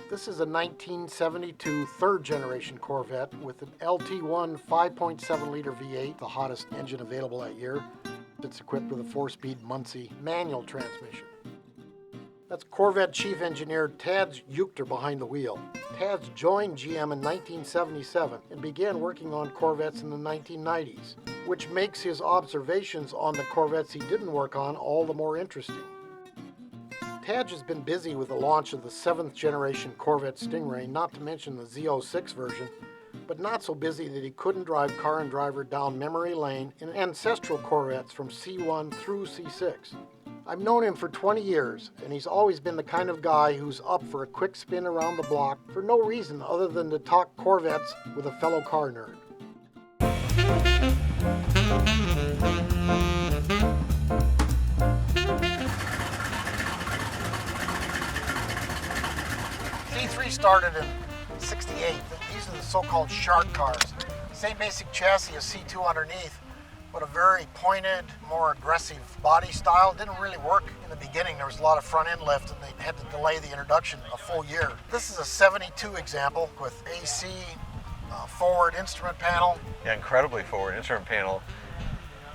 This is a 1972 third-generation Corvette with an LT1 5.7-liter V8, the hottest engine available that year. It's equipped with a 4-speed Muncie manual transmission. That's Corvette Chief Engineer Tad's Uchter behind the wheel. Tad's joined GM in 1977 and began working on Corvettes in the 1990s, which makes his observations on the Corvettes he didn't work on all the more interesting. Tad has been busy with the launch of the 7th generation Corvette Stingray, not to mention the Z06 version, but not so busy that he couldn't drive Car and Driver down memory lane in ancestral Corvettes from C1 through C6. I've known him for 20 years, and he's always been the kind of guy who's up for a quick spin around the block for no reason other than to talk Corvettes with a fellow car nerd. C3 started in '68. These are the so-called shark cars. Same basic chassis as C2 underneath, but a very pointed, more aggressive body style. It didn't really work in the beginning. There was a lot of front end lift and they had to delay the introduction a full year. This is a '72 example with AC, forward instrument panel. Yeah, incredibly forward instrument panel.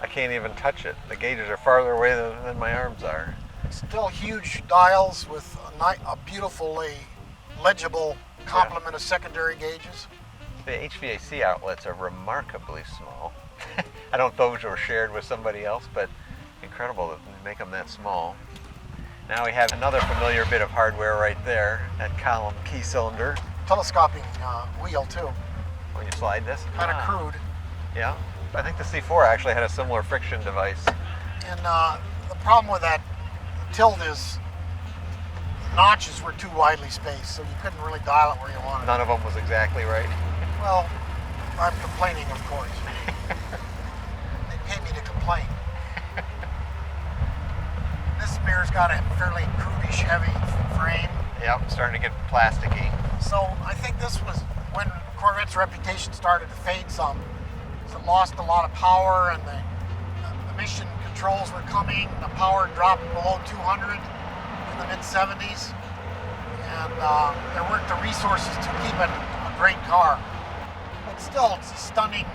I can't even touch it. The gauges are farther away than my arms are. Still huge dials with a beautifully legible complement of secondary gauges. The HVAC outlets are remarkably small. I don't know if those were shared with somebody else, but incredible to make them that small. Now we have another familiar bit of hardware right there, that column key cylinder. Telescoping wheel too. When you slide this? Kind of crude. Yeah, I think the C4 actually had a similar friction device. And the problem with that tilt is notches were too widely spaced, so you couldn't really dial it where you wanted. None of them was exactly right. Well, I'm complaining, of course. They pay me to complain. This mirror's got a fairly crudish, heavy frame. Yep, starting to get plasticky. So I think this was when Corvette's reputation started to fade some. So it lost a lot of power, and the emission controls were coming. The power dropped below 200. In the mid-70s, and there weren't the resources to keep it a great car. But still, it's a stunning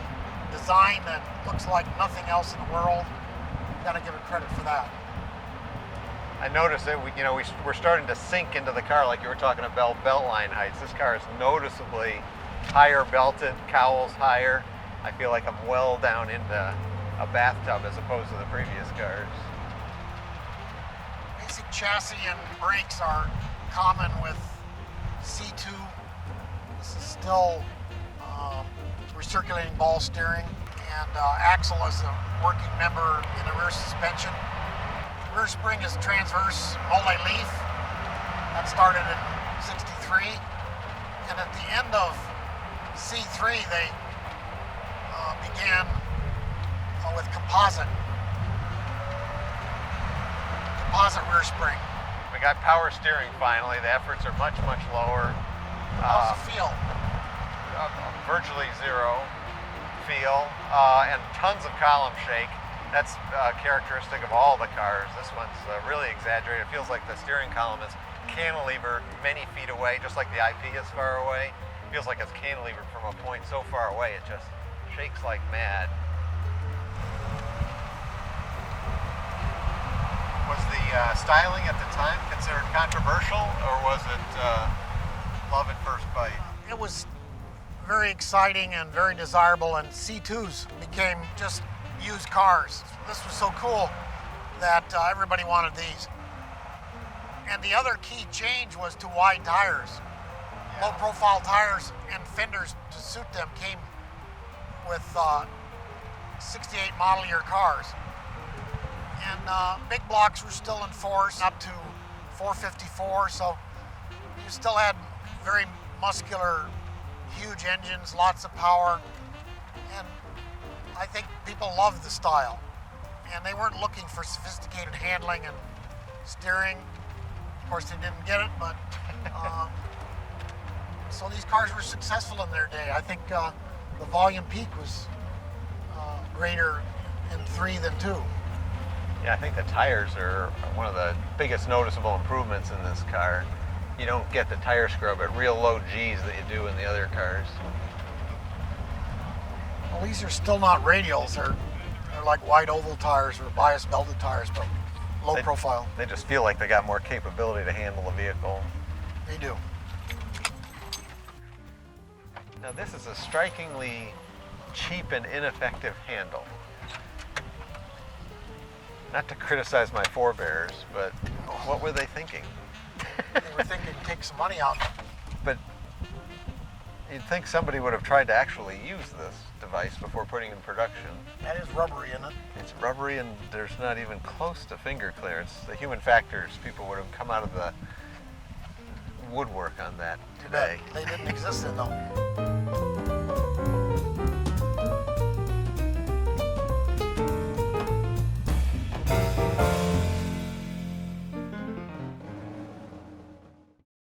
design that looks like nothing else in the world. Got to give it credit for that. I noticed that we're starting to sink into the car, like you were talking about belt line heights. This car is noticeably higher belted, cowls higher. I feel like I'm well down into a bathtub as opposed to the previous cars. Basic chassis and brakes are common with C2. This is still recirculating ball steering, and axle is a working member in the rear suspension. Rear spring is transverse multi-leaf. That started in '63, and at the end of C3 they began with composite rear spring. We got power steering finally. The efforts are much, much lower. How's it feel? Virtually zero feel, and tons of column shake. That's characteristic of all the cars. This one's really exaggerated. It feels like the steering column is cantilevered many feet away, just like the IP is far away. It feels like it's cantilevered from a point so far away, it just shakes like mad. Was the styling at the time considered controversial, or was it love at first bite? It was very exciting and very desirable, and C2s became just used cars. This was so cool that everybody wanted these. And the other key change was to wide tires. Yeah. Low-profile tires and fenders to suit them came with 68 model year cars. And big blocks were still in force up to 454, so you still had very muscular, huge engines, lots of power, and I think people loved the style. And they weren't looking for sophisticated handling and steering. Of course, they didn't get it, but so these cars were successful in their day. I think the volume peak was greater in 3 than 2. Yeah, I think the tires are one of the biggest noticeable improvements in this car. you don't get the tire scrub at real low G's that you do in the other cars. Well, these are still not radials. They're like wide oval tires or bias belted tires, but low profile. They just feel like they got more capability to handle the vehicle. They do. Now this is a strikingly cheap and ineffective handle. Not to criticize my forebears, but what were they thinking? They were thinking take some money out. But you'd think somebody would have tried to actually use this device before putting it in production. That is rubbery, isn't it? It's rubbery and there's not even close to finger clearance. The human factors, people would have come out of the woodwork on that today. They didn't exist then though.